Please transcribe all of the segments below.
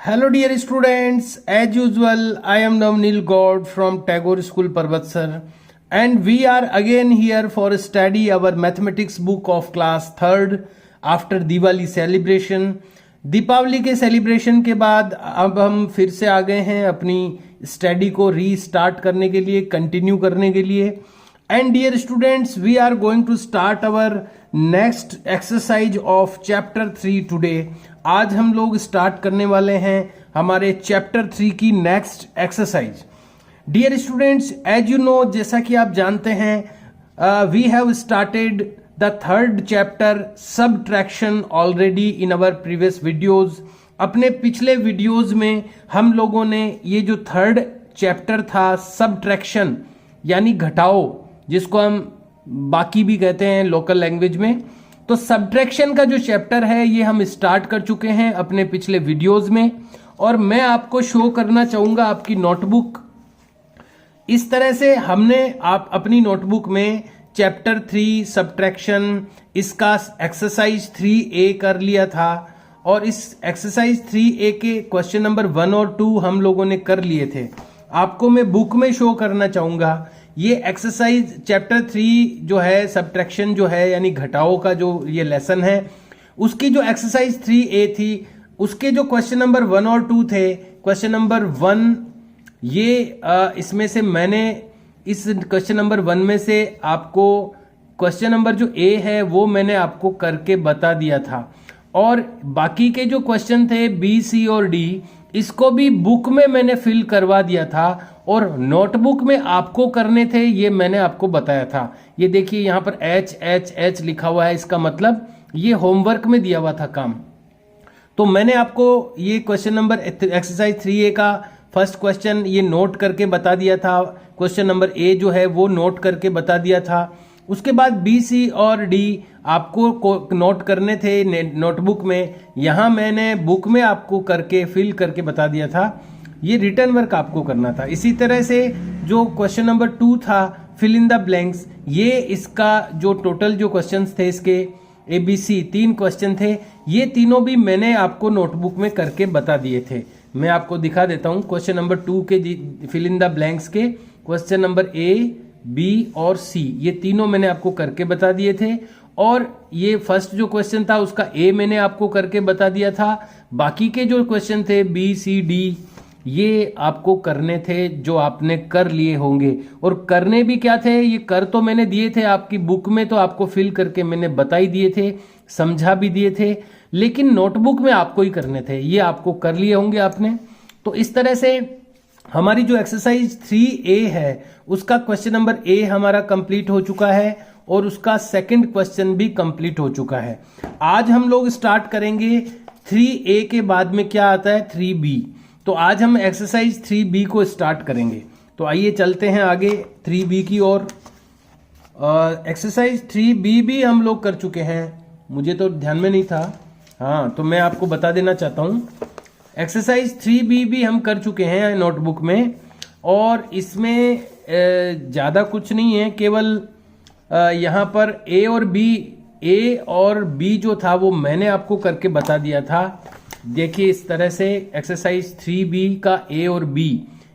Hello dear students, as usual I am Navnil God from Tagore School Parvatsar and we are again here for study our mathematics book of class 3rd after Diwali celebration. Deepawali के celebration के बाद अब हम फिर से आ गए हैं अपनी स्टडी को रीस्टार्ट करने के लिए, कंटिन्यू करने के लिए. And dear students, we are going to start our next exercise of chapter 3 today. आज हम लोग स्टार्ट करने वाले हैं हमारे चैप्टर 3 की next exercise. Dear students, as you know, जैसा कि आप जानते हैं, we have started the third chapter subtraction already in our previous videos. अपने पिछले वीडियोज में हम लोगों ने ये जो थर्ड चैप्टर था सबट्रैक्शन यानी घटाओ, जिसको हम बाकी भी कहते हैं लोकल लैंग्वेज में, तो सबट्रैक्शन का जो चैप्टर है ये हम स्टार्ट कर चुके हैं अपने पिछले वीडियोज में. और मैं आपको शो करना चाहूंगा आपकी नोटबुक. इस तरह से हमने आप अपनी नोटबुक में चैप्टर 3 सबट्रैक्शन इसका एक्सरसाइज 3A कर लिया था और इस एक्सरसाइज 3A के क्वेश्चन नंबर 1 और 2 हम लोगों ने कर लिए थे. आपको मैं बुक में शो करना चाहूंगा ये एक्सरसाइज चैप्टर 3 जो है सबट्रैक्शन जो है यानी घटाओ का जो ये लेसन है, उसकी जो एक्सरसाइज 3A थी उसके जो क्वेश्चन नंबर 1 और 2 थे. क्वेश्चन नंबर 1 ये इसमें से मैंने इस क्वेश्चन नंबर 1 में से आपको क्वेश्चन नंबर जो A है वो मैंने आपको करके बता दिया था और बाकी के जो क्वेश्चन थे B, C और D इसको भी बुक में मैंने फिल करवा दिया था और नोटबुक में आपको करने थे ये मैंने आपको बताया था. ये देखिए यहाँ पर H लिखा हुआ है, इसका मतलब ये होमवर्क में दिया हुआ था काम. तो मैंने आपको ये क्वेश्चन नंबर एक्सरसाइज 3A का फर्स्ट क्वेश्चन ये नोट करके बता दिया था. क्वेश्चन नंबर A जो है वो नोट करके बता दिया था. उसके बाद B, C और D आपको नोट करने थे नोटबुक में. यहाँ मैंने बुक में आपको करके फिल करके बता दिया था. ये रिटर्न वर्क आपको करना था. इसी तरह से जो क्वेश्चन नंबर 2 था फिल इन द ब्लैंक्स, ये इसका जो टोटल जो क्वेश्चंस थे इसके ABC 3 क्वेश्चन थे, ये तीनों भी मैंने आपको नोटबुक में करके बता दिए थे. मैं आपको दिखा देता हूँ. क्वेश्चन नंबर 2 के फिल इन द ब्लैंक्स के क्वेश्चन नंबर A, B और C ये तीनों मैंने आपको करके बता दिए थे. और ये फर्स्ट जो क्वेश्चन था उसका A मैंने आपको करके बता दिया था. बाकी के जो क्वेश्चन थे B, C, D ये आपको करने थे जो आपने कर लिए होंगे. और करने भी क्या थे, ये कर तो मैंने दिए थे आपकी बुक में, तो आपको फिल करके मैंने बता ही दिए थे, समझा भी दिए थे, लेकिन नोटबुक में आपको ही करने थे. ये आपको कर लिए होंगे आपने. तो इस तरह से हमारी जो एक्सरसाइज 3A है उसका क्वेश्चन नंबर A हमारा कंप्लीट हो चुका है और उसका सेकंड क्वेश्चन भी कंप्लीट हो चुका है. आज हम लोग स्टार्ट करेंगे 3A के बाद में क्या आता है 3B. तो आज हम एक्सरसाइज 3B को स्टार्ट करेंगे. तो आइए चलते हैं आगे 3B की ओर. एक्सरसाइज 3B भी हम लोग कर चुके हैं, मुझे तो ध्यान में नहीं था. हाँ, तो मैं आपको बता देना चाहता हूँ एक्सरसाइज 3B भी हम कर चुके हैं नोटबुक में. और इसमें ज़्यादा कुछ नहीं है, केवल यहाँ पर A और B जो था वो मैंने आपको करके बता दिया था. देखिए इस तरह से एक्सरसाइज 3B का A और B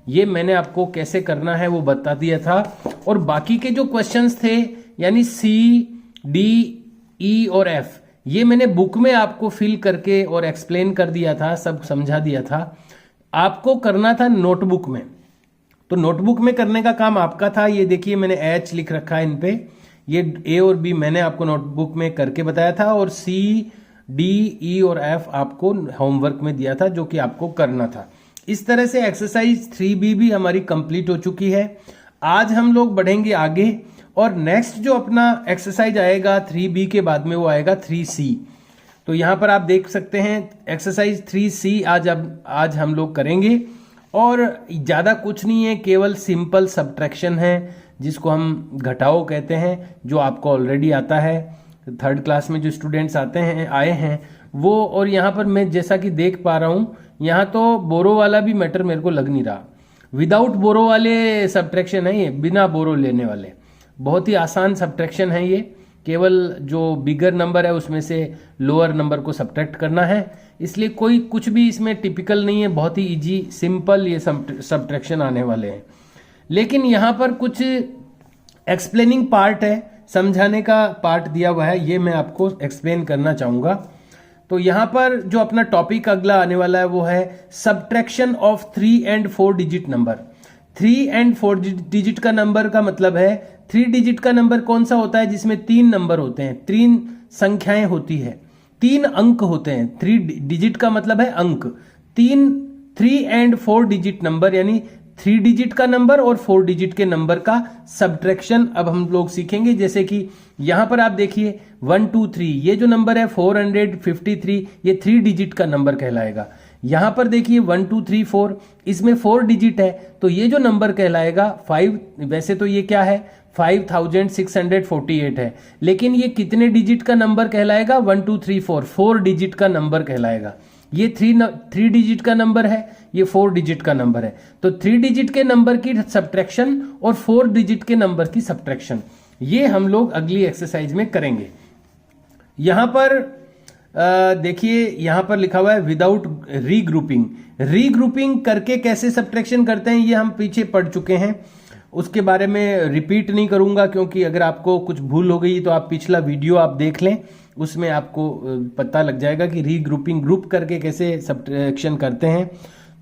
ये मैंने आपको कैसे करना है वो बता दिया था. और बाकी के जो क्वेश्चंस थे यानी C, D, E और F ये मैंने बुक में आपको फिल करके और एक्सप्लेन कर दिया था, सब समझा दिया था. आपको करना था नोटबुक में. तो नोटबुक में करने का काम आपका था. ये देखिए मैंने H लिख रखा है इन पे. ये A और B मैंने आपको नोटबुक में करके बताया था और C, D, E और F आपको होमवर्क में दिया था जो कि आपको करना था. इस तरह से एक्सरसाइज 3B भी हमारी कंप्लीट हो चुकी है. आज हम लोग बढ़ेंगे आगे और नेक्स्ट जो अपना एक्सरसाइज आएगा 3B के बाद में वो आएगा 3C. तो यहाँ पर आप देख सकते हैं एक्सरसाइज 3C आज हम लोग करेंगे. और ज़्यादा कुछ नहीं है, केवल सिंपल सबट्रैक्शन है जिसको हम घटाओ कहते हैं, जो आपको ऑलरेडी आता है. थर्ड क्लास में जो स्टूडेंट्स आए हैं वो. और यहाँ पर मैं जैसा कि देख पा रहा हूँ यहाँ तो बोरो वाला भी मैटर मेरे को लग नहीं रहा. विदाउट बोरो वाले सबट्रैक्शन है ये, बिना बोरो लेने वाले. बहुत ही आसान सबट्रैक्शन है ये. केवल जो बिगर नंबर है उसमें से लोअर नंबर को सब्ट्रैक्ट करना है. इसलिए कोई कुछ भी इसमें टिपिकल नहीं है, बहुत ही इजी सिंपल ये सब्ट्रैक्शन आने वाले हैं। लेकिन यहाँ पर कुछ एक्सप्लेनिंग पार्ट है, समझाने का पार्ट दिया हुआ है, ये मैं आपको एक्सप्लेन करना चाहूँगा। तो यहाँ पर जो अपना टॉपिक अगला आने वाला है वो है subtraction of 3 and 4 digit number. 3 and 4 digit का नंबर का मतलब है 3 डिजिट का नंबर कौन सा होता है जिसमें 3 नंबर होते हैं, 3 संख्याएं होती है, 3 अंक होते हैं। 3 डिजिट का मतलब है अंक। 3 and 4 डिजिट नंबर यानी 3 डिजिट का नंबर और 4 डिजिट के नंबर का सब्ट्रैक्शन अब हम लोग सीखेंगे। जैसे कि यहां पर आप देखिए 1 2 3, ये जो नंबर है 453, ये 3 डिजिट का नंबर कहलाएगा। यहां पर देखिए 1 2 3 4, इसमें 4 डिजिट है तो ये जो नंबर कहलाएगा 5। वैसे तो ये क्या है 5648 है, लेकिन ये कितने डिजिट का नंबर कहलाएगा 1 2 3 4 डिजिट का नंबर कहलाएगा। ये 3 डिजिट का नंबर है, ये 4 डिजिट का नंबर है। तो 3 डिजिट के नंबर की सब्ट्रैक्शन और 4 डिजिट के नंबर की सब्ट्रैक्शन ये हम लोग अगली एक्सरसाइज में करेंगे। यहां पर देखिए यहां पर लिखा हुआ है विदाउट रीग्रुपिंग। रीग्रुपिंग करके कैसे सब्ट्रैक्शन करते हैं ये हम पीछे पढ़ चुके हैं, उसके बारे में रिपीट नहीं करूंगा, क्योंकि अगर आपको कुछ भूल हो गई तो आप पिछला वीडियो आप देख लें, उसमें आपको पता लग जाएगा कि रीग्रुपिंग ग्रुप करके कैसे सब्ट्रैक्शन करते हैं।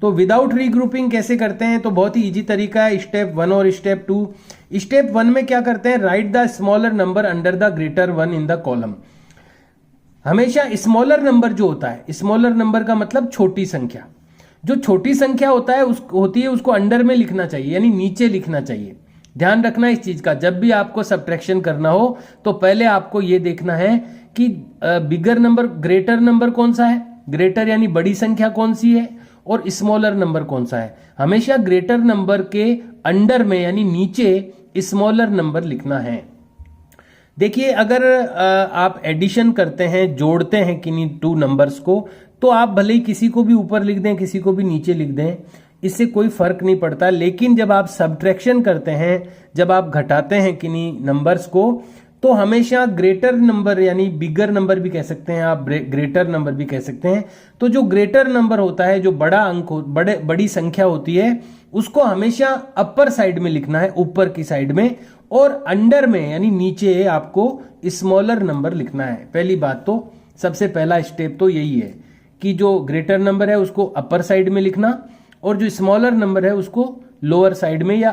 तो विदाउट रीग्रुपिंग कैसे करते हैं, तो बहुत ही इजी तरीका है, स्टेप 1 और स्टेप 2। स्टेप 1 में क्या करते हैं, right the smaller number under the greater one in the column. हमेशा स्मॉलर नंबर जो होता है, स्मॉलर नंबर का मतलब छोटी संख्या, जो छोटी संख्या होता है उसको अंडर में लिखना चाहिए, यानी नीचे लिखना चाहिए। ध्यान रखना इस चीज का, जब भी आपको सब्ट्रैक्शन करना हो तो पहले आपको यह देखना है कि बिगर नंबर, ग्रेटर नंबर कौन सा है, ग्रेटर यानी बड़ी संख्या कौन सी है, और स्मॉलर नंबर कौन सा है। हमेशा ग्रेटर नंबर के अंडर में यानी नीचे स्मॉलर नंबर लिखना है। देखिए अगर आप एडिशन करते हैं, जोड़ते हैं किन्हीं 2 नंबर्स को, तो आप भले ही किसी को भी ऊपर लिख दें किसी को भी नीचे लिख दें, इससे कोई फर्क नहीं पड़ता। लेकिन जब आप सब्ट्रैक्शन करते हैं, जब आप घटाते हैं किन्हीं नंबर्स को, तो हमेशा ग्रेटर नंबर यानी बिगर नंबर भी कह सकते हैं आप, ग्रेटर नंबर भी कह सकते हैं। तो जो ग्रेटर नंबर होता है, जो बड़ा अंक बड़ी संख्या होती है, उसको हमेशा अपर साइड में लिखना है, ऊपर की साइड में, और अंडर में यानी नीचे आपको स्मॉलर नंबर लिखना है। पहली बात तो सबसे पहला स्टेप तो यही है कि जो ग्रेटर नंबर है उसको अपर साइड में लिखना, और जो स्मॉलर नंबर है उसको लोअर साइड में या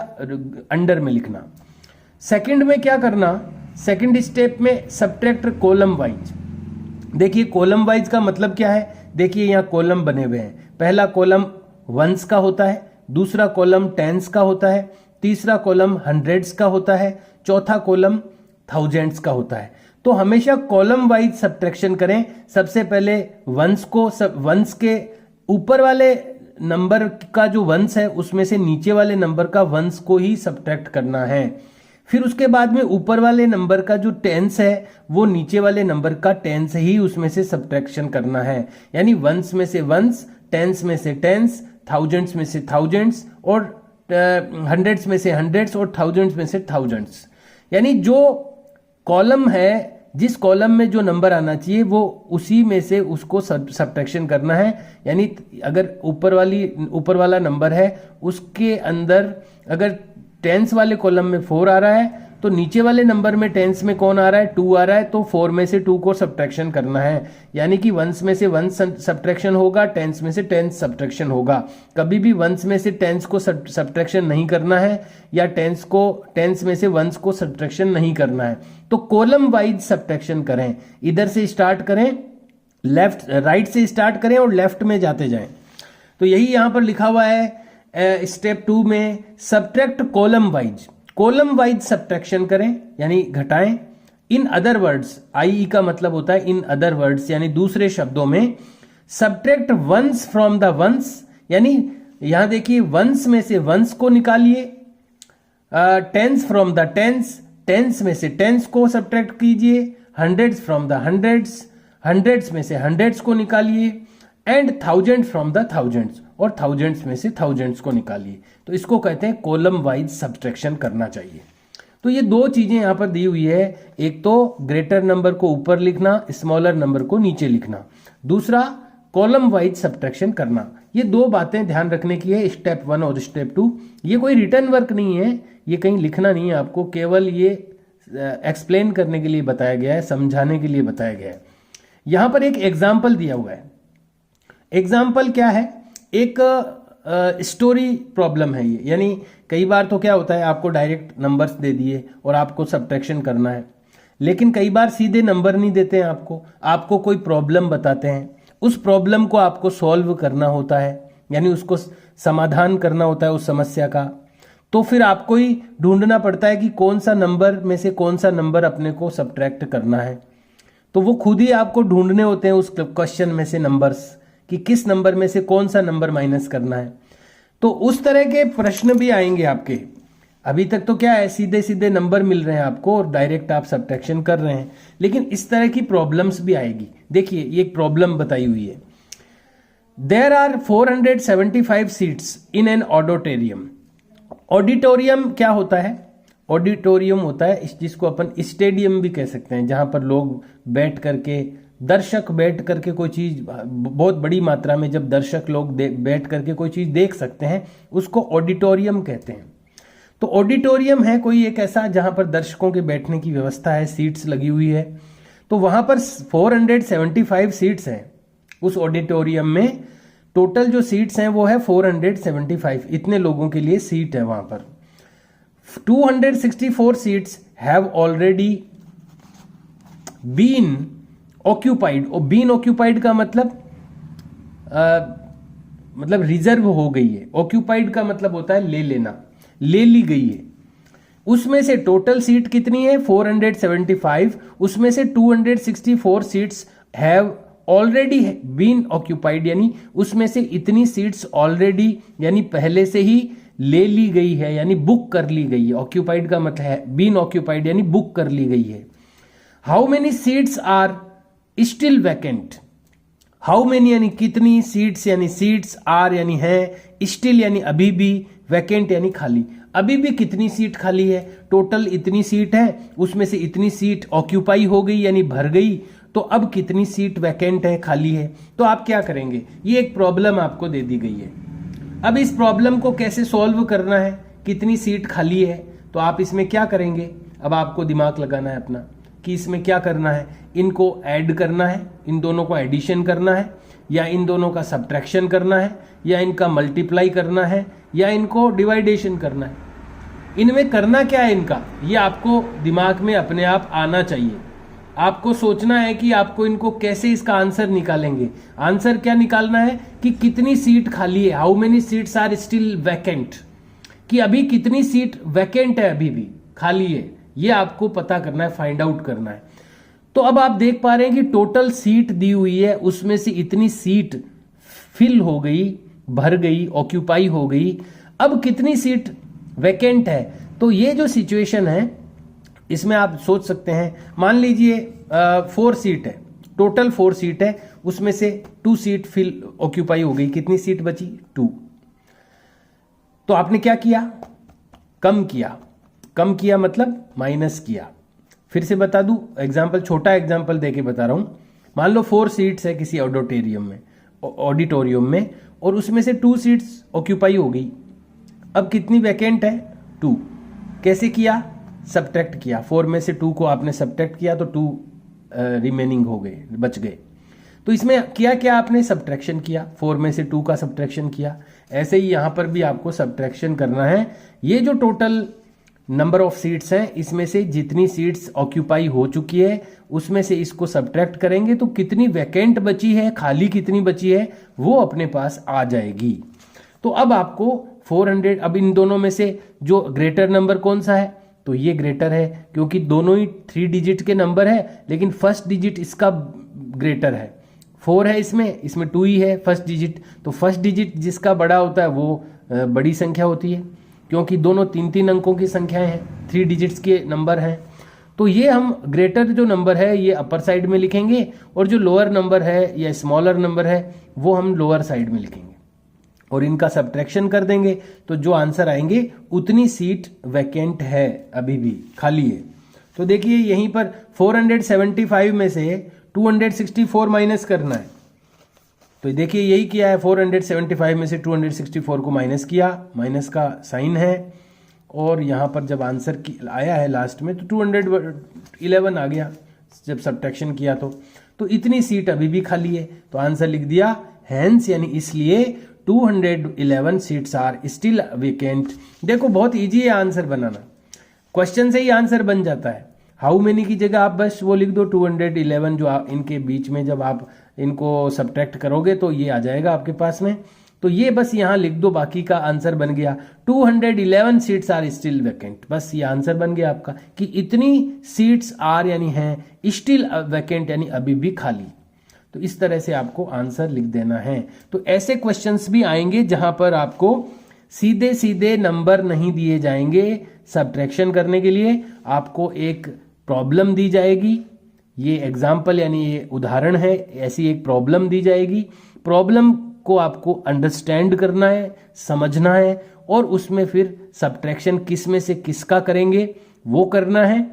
अंडर में लिखना। सेकंड में क्या करना, सेकंड स्टेप में सब्ट्रैक्ट कॉलम वाइज। देखिए कॉलम वाइज का मतलब क्या है, देखिए यहां कॉलम बने हुए हैं। पहला कॉलम वंस का होता है, दूसरा कॉलम टेंस का होता है, तीसरा कॉलम हंड्रेड्स का होता है, चौथा कॉलम थाउजेंड्स का होता है। तो हमेशा कॉलम वाइज सब्ट्रैक्शन करें। सबसे पहले वंस को, वंस के ऊपर वाले नंबर का जो वंस है उसमें से नीचे वाले नंबर का वंस को ही सब्ट्रैक्ट करना है। फिर उसके बाद में ऊपर वाले नंबर का जो टेंस है वो नीचे वाले नंबर का टेंस ही उसमें से सब्ट्रैक्शन करना है। यानी वंस में से वंस, टेंस में से टेंस, थाउजेंड्स में से थाउजेंड्स, और हंड्रेड्स में से हंड्रेड्स, और थाउजेंड्स में से थाउजेंड्स। यानी जो कॉलम है, जिस कॉलम में जो नंबर आना चाहिए वो उसी में से उसको सब्ट्रैक्शन करना है। यानी अगर ऊपर वाला नंबर है उसके अंदर अगर टेंस वाले कॉलम में 4 आ रहा है तो नीचे वाले नंबर में टेंस में कौन आ रहा है, 2 आ रहा है, तो 4 में से 2 को सब्ट्रैक्शन करना है। यानी कि वंस में से वंस सब्ट्रैक्शन होगा, टेंस में से टेंस सब्ट्रैक्शन होगा। कभी भी वंस में से टेंस को सब्ट्रैक्शन नहीं करना है, या टेंस में से वंस को सब्ट्रैक्शन नहीं करना है। तो कॉलम वाइज सब्ट्रैक्शन करें, इधर से स्टार्ट करें, राइट से स्टार्ट करें और लेफ्ट में जाते जाएं। तो यही यहां पर लिखा हुआ है स्टेप 2 में, subtract column wise. Column wise subtraction करें यानी घटाएं। इन अदर वर्ड्स, आई का मतलब होता है इन अदर वर्ड्स, यानी दूसरे शब्दों में subtract ones from the ones. यानी यहां देखिए वंस में से वंस को निकालिए, tens from the tens, tens में से टेंस को सब्ट्रैक्ट कीजिए, hundreds from the hundreds, hundreds में से हंड्रेड्स को निकालिए, and thousand from the thousands, और थाउजेंड्स में से थाउजेंड्स को निकालिए। तो इसको कहते हैं कॉलम वाइज सब्ट्रैक्शन करना चाहिए। तो ये 2 चीजें यहां पर दी हुई है, एक तो ग्रेटर नंबर को ऊपर लिखना, स्मॉलर नंबर को नीचे लिखना, दूसरा कॉलम वाइज सब्ट्रैक्शन करना। ये दो बातें ध्यान रखने की है, स्टेप 1 और स्टेप 2। ये कोई रिटर्न वर्क नहीं है, ये कहीं लिखना नहीं है आपको, केवल ये एक्सप्लेन करने के लिए बताया गया है, समझाने के लिए बताया गया है। यहां पर एक एग्जाम्पल दिया हुआ है। एग्जाम्पल क्या है? एक स्टोरी प्रॉब्लम है ये, यानी कई बार तो क्या होता है, आपको डायरेक्ट नंबर्स दे दिए और आपको सब्ट्रैक्शन करना है, लेकिन कई बार सीधे नंबर नहीं देते हैं आपको कोई प्रॉब्लम बताते हैं, उस प्रॉब्लम को आपको सॉल्व करना होता है, यानी उसको समाधान करना होता है उस समस्या का। तो फिर आपको ही ढूंढना पड़ता है कि कौन सा नंबर में से कौन सा नंबर अपने को सब्ट्रैक्ट करना है। तो वो खुद ही आपको ढूंढने होते हैं उस क्वेश्चन में से नंबर्स, कि किस नंबर में से कौन सा नंबर माइनस करना है। तो उस तरह के प्रश्न भी आएंगे आपके। अभी तक तो क्या है, सीधे सीधे नंबर मिल रहे हैं आपको और डायरेक्ट आप सब्ट्रैक्शन कर रहे हैं, लेकिन इस तरह की प्रॉब्लम्स भी आएगी। देखिए ये एक प्रॉब्लम बताई हुई है, there are 475 seats in an auditorium. Auditorium क्या होता है? ऑडिटोरियम होता है जिसको अपन स्टेडियम भी कह सकते हैं, जहां पर लोग बैठ करके, दर्शक बैठ करके कोई चीज, बहुत बड़ी मात्रा में जब दर्शक लोग बैठ करके कोई चीज देख सकते हैं, उसको ऑडिटोरियम कहते हैं। तो ऑडिटोरियम है कोई एक ऐसा जहां पर दर्शकों के बैठने की व्यवस्था है, सीट्स लगी हुई है। तो वहां पर 475 सीट्स हैं उस ऑडिटोरियम में। टोटल जो सीट्स हैं वो है 475, इतने लोगों के लिए सीट है वहां पर। 264 seats have already been occupied. और बीन ऑक्यूपाइड का मतलब रिजर्व हो गई है। ऑक्यूपाइड का मतलब होता है ले लेना, ले ली गई है। उसमें से टोटल सीट कितनी है? 475। उसमें से 264 seats have already been occupied, यानी उसमें से इतनी सीट्स ऑलरेडी, यानी पहले से ही ले ली गई है, यानी बुक कर ली गई है। ऑक्यूपाइड का मतलब है बीन ऑक्यूपाइड, यानी बुक कर ली गई है। How many seats are still vacant. How many यानी कितनी, सीट्स यानी सीट्स, आर यानी है, स्टिल यानी अभी भी, वैकेंट यानी खाली। अभी भी कितनी सीट खाली है? टोटल इतनी सीट है, उसमें से इतनी सीट ऑक्यूपाई हो गई यानी भर गई। तो अब कितनी सीट वैकेंट है, खाली है। तो आप क्या करेंगे? ये एक प्रॉब्लम आपको दे दी गई है। अब इस प्रॉब्लम को कैसे सॉल्व करना है, कितनी सीट खाली है, तो आप इसमें क्या करेंगे? अब आपको दिमाग लगाना है अपना कि इसमें क्या करना है। इनको ऐड करना है, इन दोनों को एडिशन करना है, या इन दोनों का सब्ट्रैक्शन करना है, या इनका मल्टीप्लाई करना है, या इनको डिवाइडेशन करना है। इनमें करना क्या है इनका, ये आपको दिमाग में अपने आप आना चाहिए। आपको सोचना है कि आपको इनको कैसे इसका आंसर निकालेंगे। आंसर क्या निकालना है कि कितनी सीट खाली है, how many seats are still vacant, कि अभी कितनी सीट वैकेंट है, अभी भी खाली है, ये आपको पता करना है, फाइंड आउट करना है। तो अब आप देख पा रहे हैं कि टोटल सीट दी हुई है, उसमें से इतनी सीट फिल हो गई, भर गई, ऑक्यूपाई हो गई। अब कितनी सीट वैकेंट है? तो ये जो सिचुएशन है इसमें आप सोच सकते हैं, मान लीजिए 4 सीट है, टोटल 4 सीट है, उसमें से 2 सीट फिल ऑक्यूपाई हो गई। कितनी सीट बची? 2। तो आपने क्या किया? कम किया। कम किया मतलब माइनस किया। फिर से बता दूं, एग्जाम्पल, छोटा एग्जाम्पल देके बता रहा हूं। मान लो 4 सीट्स है किसी ऑडिटोरियम में, और उसमें से 2 सीट्स ऑक्यूपाई हो गई। अब कितनी वैकेंट है? 2। कैसे किया? सब्ट्रैक्ट किया। 4 में से 2 को आपने सब्ट्रैक्ट किया तो 2 रिमेनिंग हो गए, बच गए। तो इसमें किया क्या आपने? सब्ट्रैक्शन किया, 4 में से 2 का सब्ट्रैक्शन किया। ऐसे ही यहां पर भी आपको सब्ट्रैक्शन करना है। ये जो टोटल नंबर ऑफ सीट्स हैं, इसमें से जितनी सीट्स ऑक्यूपाई हो चुकी है उसमें से इसको सब्ट्रैक्ट करेंगे तो कितनी वैकेंट बची है, खाली कितनी बची है, वो अपने पास आ जाएगी। तो अब आपको 400, अब इन दोनों में से जो ग्रेटर नंबर कौन सा है? तो ये ग्रेटर है, क्योंकि दोनों ही 3 डिजिट के नंबर है, लेकिन फर्स्ट डिजिट इसका ग्रेटर है। 4 है इसमें 2 ही है फर्स्ट डिजिट। तो फर्स्ट डिजिट जिसका बड़ा होता है वो बड़ी संख्या होती है, क्योंकि दोनों 3-3 अंकों की संख्याएं हैं, 3 डिजिट्स के नंबर हैं। तो ये हम ग्रेटर जो नंबर है ये अपर साइड में लिखेंगे, और जो लोअर नंबर है या स्मॉलर नंबर है वो हम लोअर साइड में लिखेंगे, और इनका सब्ट्रैक्शन कर देंगे। तो जो आंसर आएंगे उतनी सीट वैकेंट है, अभी भी खाली है। तो देखिए यहीं पर 475 में से 264 माइनस करना है। तो देखिए यही किया है, 475 में से 264 को माइनस किया, माइनस का साइन है, और यहाँ पर जब आंसर आया है लास्ट में तो 211 आ गया जब सब्ट्रैक्शन किया तो इतनी सीट अभी भी खाली है, तो आंसर लिख दिया हैंस, यानी इसलिए 211 सीट्स आर स्टिल वेकेंट। देखो बहुत इजी है आंसर बनाना, क्वेश्चन से ही आंसर बन जाता है। हाउ मेनी की जगह आप बस वो लिख दो 211, जो आप इनके बीच में जब आप इनको सब्ट्रैक्ट करोगे तो ये आ जाएगा आपके पास में, तो ये बस यहाँ लिख दो, बाकी का आंसर बन गया 211 सीट्स आर स्टिल वैकेंट। बस ये आंसर बन गया आपका कि इतनी सीट्स आर यानी हैं स्टिल वैकेंट, यानी अभी भी खाली। तो इस तरह से आपको आंसर लिख देना है। तो ऐसे क्वेश्चंस भी आएंगे जहां पर आपको सीधे सीधे नंबर नहीं दिए जाएंगे, सब्ट्रैक्शन करने के लिए आपको एक प्रॉब्लम दी जाएगी। ये एग्जाम्पल यानी ये उदाहरण है, ऐसी एक प्रॉब्लम दी जाएगी, प्रॉब्लम को आपको अंडरस्टैंड करना है, समझना है, और उसमें फिर सब्ट्रैक्शन किस में से किसका करेंगे वो करना है,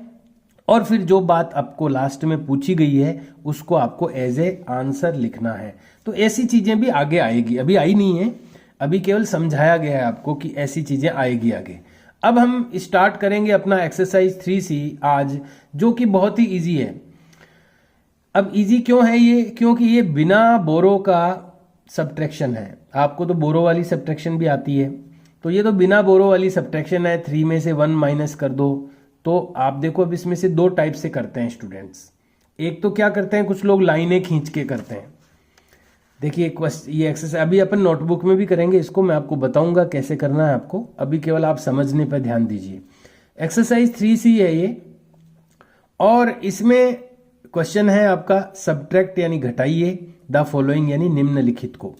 और फिर जो बात आपको लास्ट में पूछी गई है उसको आपको एज ए आंसर लिखना है। तो ऐसी चीजें भी आगे आएगी, अभी आई नहीं है, अभी केवल समझाया गया है आपको कि ऐसी चीजें आएगी आगे। अब हम स्टार्ट करेंगे अपना एक्सरसाइज 3C आज, जो कि बहुत ही इजी है। अब इजी क्यों है ये? क्योंकि ये बिना बोरो का सब्ट्रैक्शन है। आपको तो बोरो वाली सब्ट्रैक्शन भी आती है, तो ये तो बिना बोरो वाली सब्ट्रैक्शन है। 3 में से 1 माइनस कर दो, तो आप देखो अब इसमें से दो टाइप से करते हैं स्टूडेंट्स। एक तो क्या करते हैं, कुछ लोग लाइनें खींच के करते हैं। देखिए ये एक्सरसाइज अभी अपन नोटबुक में भी करेंगे, इसको मैं आपको बताऊंगा कैसे करना है आपको, अभी केवल आप समझने पर ध्यान दीजिए। एक्सरसाइज 3C है ये, और इसमें क्वेश्चन है आपका सब्ट्रैक्ट यानी घटाइए द फॉलोइंग यानी निम्नलिखित को।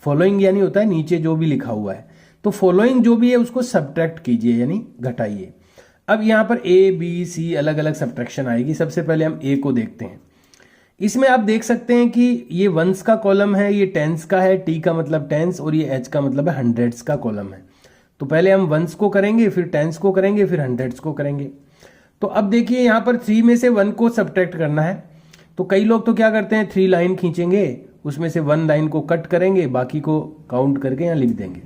फॉलोइंग यानी होता है नीचे जो भी लिखा हुआ है, तो फॉलोइंग जो भी है उसको सब्ट्रैक्ट कीजिए यानी घटाइए। अब यहां पर A, B, C अलग अलग सब्ट्रैक्शन आएगी। सबसे पहले हम A को देखते हैं। इसमें आप देख सकते हैं कि ये वंस का कॉलम है, ये टेंस का है, T का मतलब टेंस, और ये H का मतलब है हंड्रेड्स का कॉलम है। तो पहले हम वंस को करेंगे, फिर टेंस को करेंगे, फिर हंड्रेड्स को करेंगे। तो अब देखिए यहां पर 3 में से 1 को सब्ट्रैक्ट करना है, तो कई लोग तो क्या करते हैं 3 लाइन खींचेंगे, उसमें से 1 लाइन को कट करेंगे, बाकी को काउंट करके यहां लिख देंगे।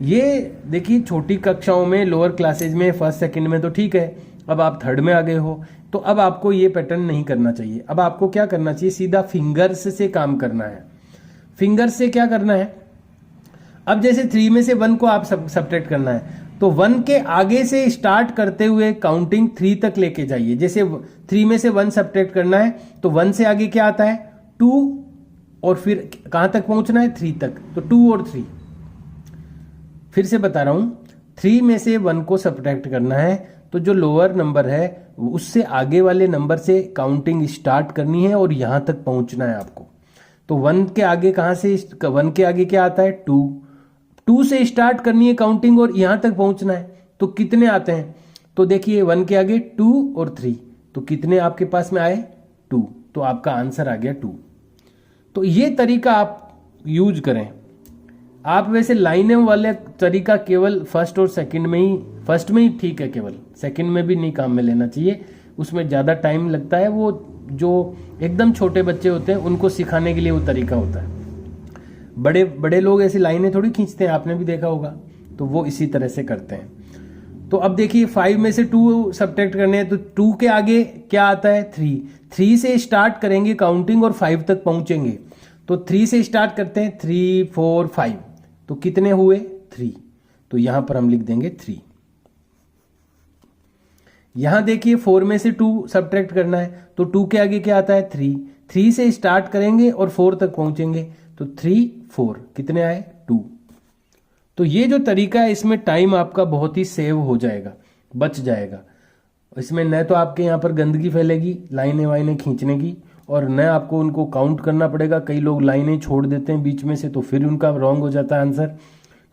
ये देखिए छोटी कक्षाओं में, लोअर क्लासेज में, फर्स्ट सेकंड में तो ठीक है, अब आप थर्ड में आ गए हो, तो अब आपको ये पैटर्न नहीं करना चाहिए। अब आपको क्या करना चाहिए, सीधा फिंगर्स से काम करना है। फिंगर्स से क्या करना है, अब जैसे 3 में से 1 को आप सब्ट्रैक्ट करना है, तो 1 के आगे से स्टार्ट करते हुए काउंटिंग 3 तक लेके जाइए। जैसे 3 में से 1 सब्ट्रैक्ट करना है, तो 1 से आगे क्या आता है 2, और फिर कहां तक पहुंचना है 3 तक, तो 2 और 3। फिर से बता रहा हूं, 3 में से 1 को सब्ट्रैक्ट करना है, तो जो लोअर नंबर है उससे आगे वाले नंबर से काउंटिंग स्टार्ट करनी है और यहां तक पहुंचना है आपको। तो 1 के आगे कहां से, 1 के आगे क्या आता है 2, 2 से स्टार्ट करनी है काउंटिंग और यहां तक पहुंचना है। तो कितने आते हैं, तो देखिए 1 के आगे 2 और 3, तो कितने आपके पास में आए 2, तो आपका आंसर आ गया 2। तो ये तरीका आप यूज करें। आप वैसे लाइनें वाले तरीका केवल फर्स्ट और सेकंड में ही, फर्स्ट में ही ठीक है, केवल सेकंड में भी नहीं काम में लेना चाहिए, उसमें ज़्यादा टाइम लगता है। वो जो एकदम छोटे बच्चे होते हैं उनको सिखाने के लिए वो तरीका होता है। बड़े बड़े लोग ऐसी लाइनें थोड़ी खींचते हैं, आपने भी देखा होगा, तो वो इसी तरह से करते हैं। तो अब देखिए 5 में से 2 सब्ट्रैक्ट करने हैं, तो 2 के आगे क्या आता है 3, 3 से स्टार्ट करेंगे काउंटिंग और 5 तक पहुंचेंगे। तो 3 से स्टार्ट करते हैं, 3 4 5, तो कितने हुए 3, तो यहां पर हम लिख देंगे 3। यहां देखिए 4 में से 2 सब्ट्रैक्ट करना है, तो 2 के आगे क्या आता है 3, 3 से स्टार्ट करेंगे और 4 तक पहुंचेंगे, तो 3 4, कितने आए 2। तो ये जो तरीका है इसमें टाइम आपका बहुत ही सेव हो जाएगा, बच जाएगा। इसमें न तो आपके यहाँ पर गंदगी फैलेगी लाइनें वाइनें खींचने की, और न आपको उनको काउंट करना पड़ेगा। कई लोग लाइनें छोड़ देते हैं बीच में से, तो फिर उनका रॉन्ग हो जाता है आंसर।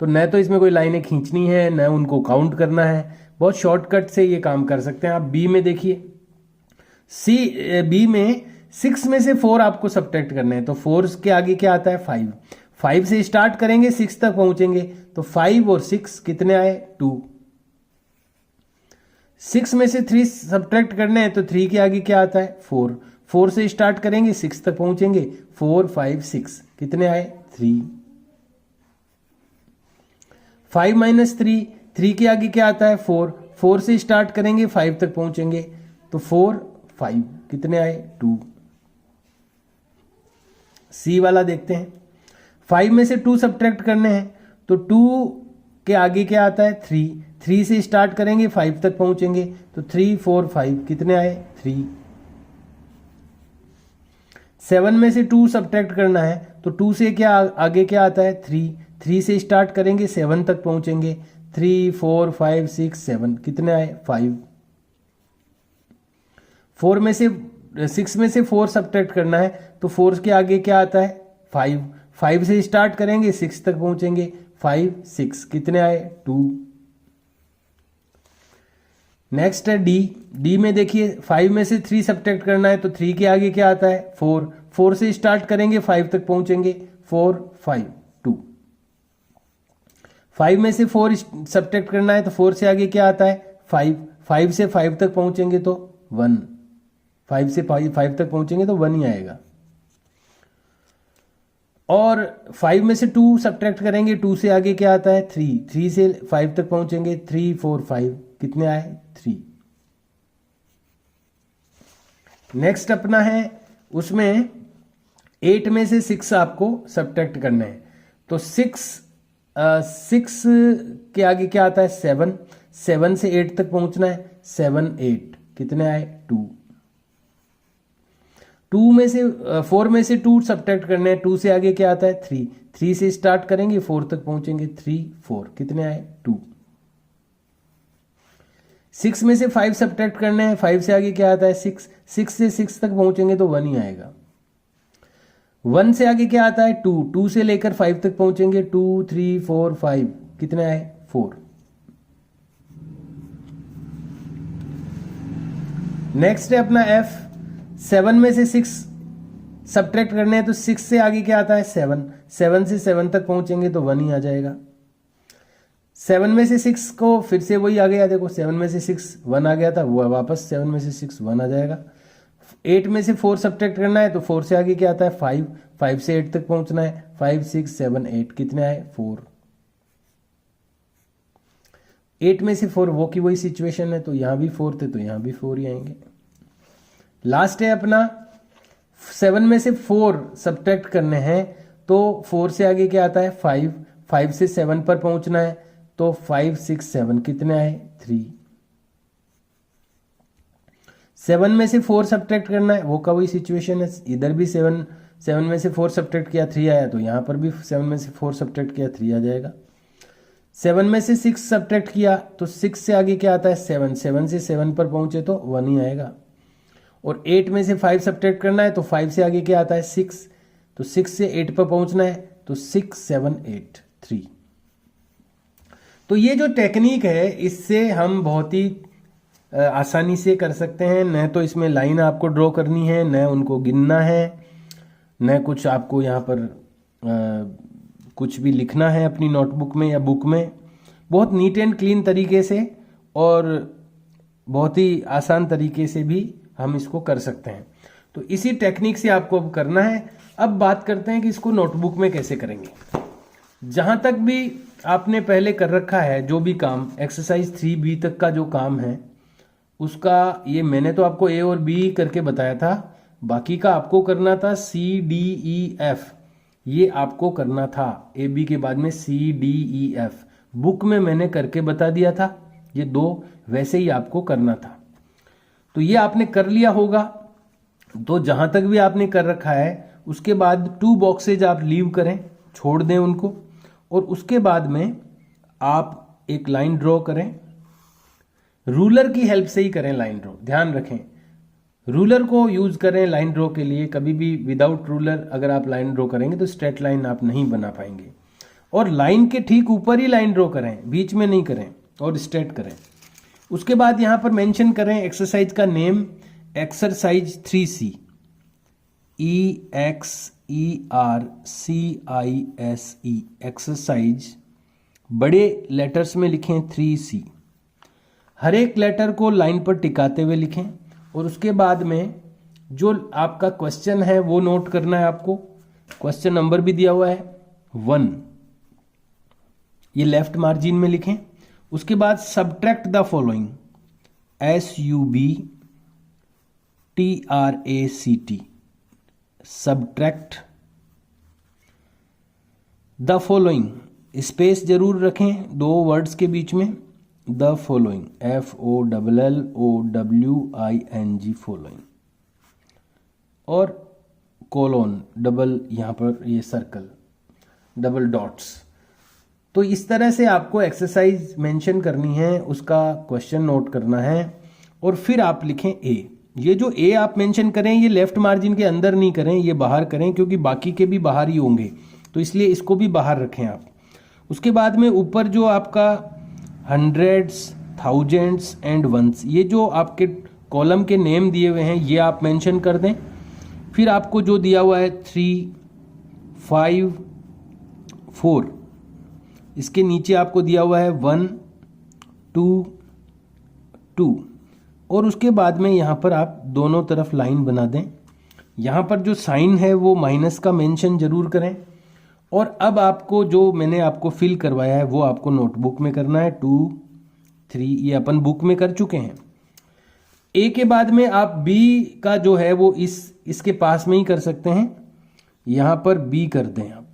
तो न तो इसमें कोई लाइनें खींचनी है, न उनको काउंट करना है, बहुत शॉर्टकट से ये काम कर सकते हैं आप। बी में देखिए, बी में 6 में से 4 आपको सब्ट्रैक्ट करने हैं, तो 4 के आगे क्या आता है 5, 5 से स्टार्ट करेंगे 6 तक पहुंचेंगे, तो 5 और 6 कितने आए 2। 6 में से 3 सब्ट्रैक्ट करने हैं, तो 3 के आगे क्या आता है 4, 4 से स्टार्ट करेंगे 6 तक पहुंचेंगे, 4 5 6 कितने आए 3। 5 माइनस 3, 3 के आगे क्या आता है 4, 4 से स्टार्ट करेंगे 5 तक पहुंचेंगे, तो 4 5 कितने आए 2। सी वाला देखते हैं, 5 में से 2 सब्ट्रैक्ट करने हैं, तो 2 के आगे क्या आता है 3, 3 से स्टार्ट करेंगे 5 तक पहुंचेंगे, तो 3 4 5 कितने आए 3। 7 में से 2 सब्ट्रैक्ट करना है, तो 2 से क्या आगे क्या आता है 3, 3 से स्टार्ट करेंगे 7 तक पहुंचेंगे, 3 4 5 6 7 कितने आए 5। 4 में से 6 में से 4 सब्ट्रैक्ट करना है, तो 4 के आगे क्या आता है 5, 5 से स्टार्ट करेंगे 6 तक पहुंचेंगे, 5 6 कितने आए 2। नेक्स्ट है डी, डी में देखिए 5 में से 3 सब्ट्रैक्ट करना है, तो 3 के आगे क्या आता है 4, 4 से स्टार्ट करेंगे 5 तक पहुंचेंगे, 4 5 2। 5 में से 4 सब्ट्रैक्ट करना है, तो 4 से आगे क्या आता है 5, 5 से 5 तक पहुंचेंगे तो 1, 5 से 5 तक पहुंचेंगे तो 1 ही आएगा। और 5 में से 2 सब्ट्रैक्ट करेंगे, 2 से आगे क्या आता है 3, 3 से 5 तक पहुंचेंगे, 3 4 5 कितने आए 3। नेक्स्ट अपना है उसमें 8 में से 6 आपको सब्ट्रैक्ट करना है, तो 6 के आगे क्या आता है 7, 7 से 8 तक पहुंचना है, 7 8 कितने आए 2। 2 में से 4 में से 2 सब्ट्रैक्ट करने हैं, 2 से आगे क्या आता है 3, 3 से स्टार्ट करेंगे 4 तक पहुंचेंगे, 3 4 कितने आए 2। 6 में से 5 सब्ट्रैक्ट करने हैं, 5 से आगे क्या आता है 6, 6 से 6 तक पहुंचेंगे तो 1 ही आएगा। 1 से आगे क्या आता है 2, 2 से लेकर 5 तक पहुंचेंगे, 2 3 4 5 कितने आए 4। नेक्स्ट है अपना एफ, 7 में से 6 सब्ट्रैक्ट करने हैं, तो 6 से आगे क्या आता है 7, 7 से 7 तक पहुंचेंगे तो 1 ही आ जाएगा। 7 में से 6 को फिर से वही आ गया, देखो 7 में से 6 1 आ गया था, वो वापस 7 में से 6 1 आ जाएगा। 8 में से 4 सब्ट्रैक्ट करना है, तो 4 से आगे क्या आता है 5, 5 से 8 तक पहुंचना है, 5 6 7 8 कितने आए 4। 8 में से 4 वो की वही सिचुएशन है, तो यहां भी 4 थे तो यहां भी 4 ही आएंगे। लास्ट है अपना 7 में से 4 सब्ट्रैक्ट करने हैं, तो 4 से आगे क्या आता है 5, 5 से 7 पर पहुंचना है, तो 5 6 7 कितने आए 3। 7 में से 4 सब्ट्रैक्ट करना है, वो का वही सिचुएशन है, इधर भी 7 में से 4 सब्ट्रैक्ट किया 3 आया, तो यहां पर भी 7 में से 4 सब्ट्रैक्ट किया 3 आ जाएगा। 7 में से 6 सब्ट्रैक्ट किया, तो 6 से आगे क्या आता है 7, 7 से 7 पर पहुंचे तो 1 ही आएगा। और 8 में से 5 सब्ट्रैक्ट करना है, तो 5 से आगे क्या आता है 6, तो 6 से 8 पर पहुंचना है, तो 6 7 8 3। तो ये जो टेक्निक है इससे हम बहुत ही आसानी से कर सकते हैं, न तो इसमें लाइन आपको ड्रॉ करनी है, न उनको गिनना है, न कुछ आपको यहाँ पर कुछ भी लिखना है अपनी नोटबुक में या बुक में। बहुत नीट एंड क्लीन तरीके से और बहुत ही आसान तरीके से भी हम इसको कर सकते हैं। तो इसी टेक्निक से आपको अब करना है। अब बात करते हैं कि इसको नोटबुक में कैसे करेंगे। जहां तक भी आपने पहले कर रखा है जो भी काम, एक्सरसाइज 3B तक का जो काम है उसका, ये मैंने तो आपको A और B करके बताया था, बाकी का आपको करना था CDEF, ये आपको करना था AB के बाद में CDEF। बुक में मैंने करके बता दिया था, ये 2 वैसे ही आपको करना था। तो ये आपने कर लिया होगा। तो जहां तक भी आपने कर रखा है उसके बाद 2 बॉक्सेज आप लीव करें, छोड़ दें उनको, और उसके बाद में आप एक लाइन ड्रॉ करें। रूलर की हेल्प से ही करें लाइन ड्रॉ, ध्यान रखें रूलर को यूज करें लाइन ड्रॉ के लिए। कभी भी विदाउट रूलर अगर आप लाइन ड्रॉ करेंगे तो स्ट्रेट लाइन आप नहीं बना पाएंगे। और लाइन के ठीक ऊपर ही लाइन ड्रॉ करें, बीच में नहीं करें, और स्ट्रेट करें। उसके बाद यहां पर मेंशन करें एक्सरसाइज का name, exercise 3C, EXERCISE, exercise बड़े लेटर्स में लिखें 3C। हर एक लेटर को लाइन पर टिकाते हुए लिखें, और उसके बाद में जो आपका क्वेश्चन है वो नोट करना है आपको। क्वेश्चन नंबर भी दिया हुआ है 1, ये लेफ्ट मार्जिन में लिखें। उसके बाद subtract the following, SUBTRACT, subtract the following, space जरूर रखें 2 वर्ड्स के बीच में, द फॉलोइंग, FOLLOWING, फॉलोइंग, और कोलोन, डबल यहां पर ये सर्कल, डबल डॉट्स। तो इस तरह से आपको एक्सरसाइज मेंशन करनी है, उसका क्वेश्चन नोट करना है, और फिर आप लिखें ए। ये जो ए आप मेंशन करें ये लेफ्ट मार्जिन के अंदर नहीं करें, ये बाहर करें, क्योंकि बाकी के भी बाहर ही होंगे, तो इसलिए इसको भी बाहर रखें आप। उसके बाद में ऊपर जो आपका हंड्रेड्स, थाउजेंड्स एंड वंस, ये जो आपके कॉलम के नेम दिए हुए हैं ये आप मेंशन कर दें। फिर आपको जो दिया हुआ है 3, 5, 4, इसके नीचे आपको दिया हुआ है 1, 2, 2, और उसके बाद में यहाँ पर आप दोनों तरफ लाइन बना दें। यहाँ पर जो साइन है वो माइनस का मेंशन जरूर करें। और अब आपको जो मैंने आपको फिल करवाया है वो आपको नोटबुक में करना है। 2, 3 ये अपन बुक में कर चुके हैं। ए के बाद में आप बी का जो है वो इसके पास में ही कर सकते हैं। यहाँ पर बी कर दें आप,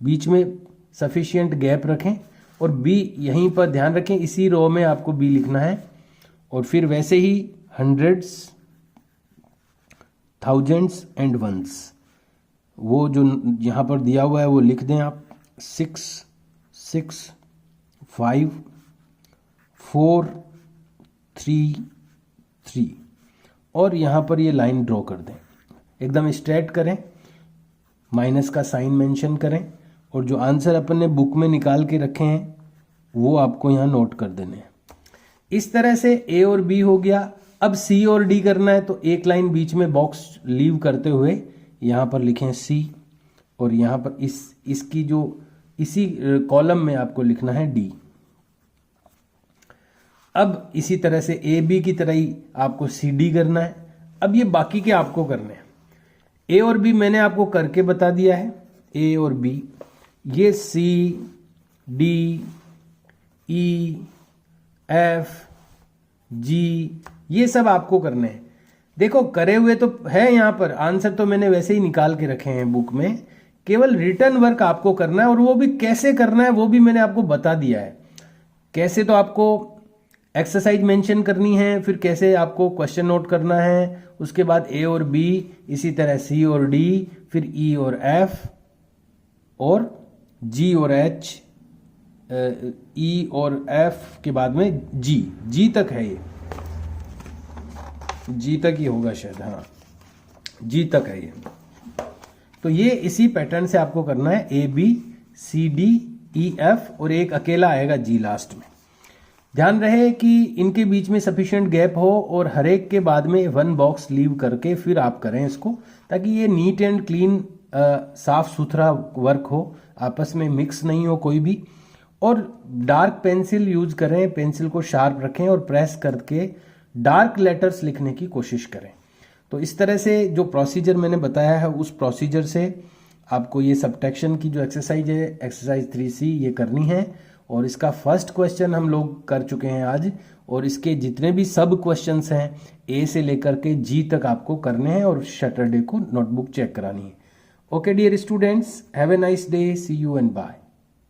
बीच में सफिशिएंट गैप रखें, और बी यहीं पर ध्यान रखें, इसी रो में आपको बी लिखना है। और फिर वैसे ही हंड्रेड्स, थाउजेंड्स एंड वंस, वो जो यहाँ पर दिया हुआ है वो लिख दें आप। 6, 6, 5, 4, 3, 3, और यहाँ पर ये लाइन ड्रॉ कर दें, एकदम स्ट्रेट करें, माइनस का साइन मेंशन करें, और जो आंसर अपन ने बुक में निकाल के रखे हैं वो आपको यहाँ नोट कर देने हैं। इस तरह से ए और बी हो गया। अब सी और डी करना है, तो एक लाइन बीच में बॉक्स लीव करते हुए यहाँ पर लिखें सी, और यहाँ पर इसकी जो इसी कॉलम में आपको लिखना है डी। अब इसी तरह से ए बी की तरह ही आपको सी डी करना है। अब ये बाकी के आपको करने हैं। ए और बी मैंने आपको करके बता दिया है, ए और बी, ये सी, डी, ई, एफ, जी, ये सब आपको करने हैं। देखो करे हुए तो है, यहाँ पर आंसर तो मैंने वैसे ही निकाल के रखे हैं बुक में, केवल रिटर्न वर्क आपको करना है, और वो भी कैसे करना है वो भी मैंने आपको बता दिया है। कैसे, तो आपको एक्सरसाइज मेंशन करनी है, फिर कैसे आपको क्वेश्चन नोट करना है, उसके बाद ए और बी, इसी तरह सी और डी, फिर ई और एफ, और जी और एच, ई और एफ के बाद में जी तक है, ये जी तक ही होगा शायद, हाँ जी तक है ये। तो ये इसी पैटर्न से आपको करना है, A B C D E F, और एक अकेला आएगा जी लास्ट में। ध्यान रहे कि इनके बीच में सफिशिएंट गैप हो, और हर एक के बाद में 1 बॉक्स लीव करके फिर आप करें इसको, ताकि ये नीट एंड क्लीन साफ सुथरा वर्क हो, आपस में मिक्स नहीं हो कोई भी। और डार्क पेंसिल यूज करें, पेंसिल को शार्प रखें और प्रेस करके डार्क लेटर्स लिखने की कोशिश करें। तो इस तरह से जो प्रोसीजर मैंने बताया है, उस प्रोसीजर से आपको ये सब्ट्रैक्शन की जो एक्सरसाइज है, एक्सरसाइज 3C, ये करनी है। और इसका फर्स्ट क्वेश्चन हम लोग कर चुके हैं आज, और इसके जितने भी सब क्वेश्चंस हैं ए से लेकर के जी तक आपको करने हैं, और सैटरडे को नोटबुक चेक करानी है। Okay dear students, have a nice day, see you and bye.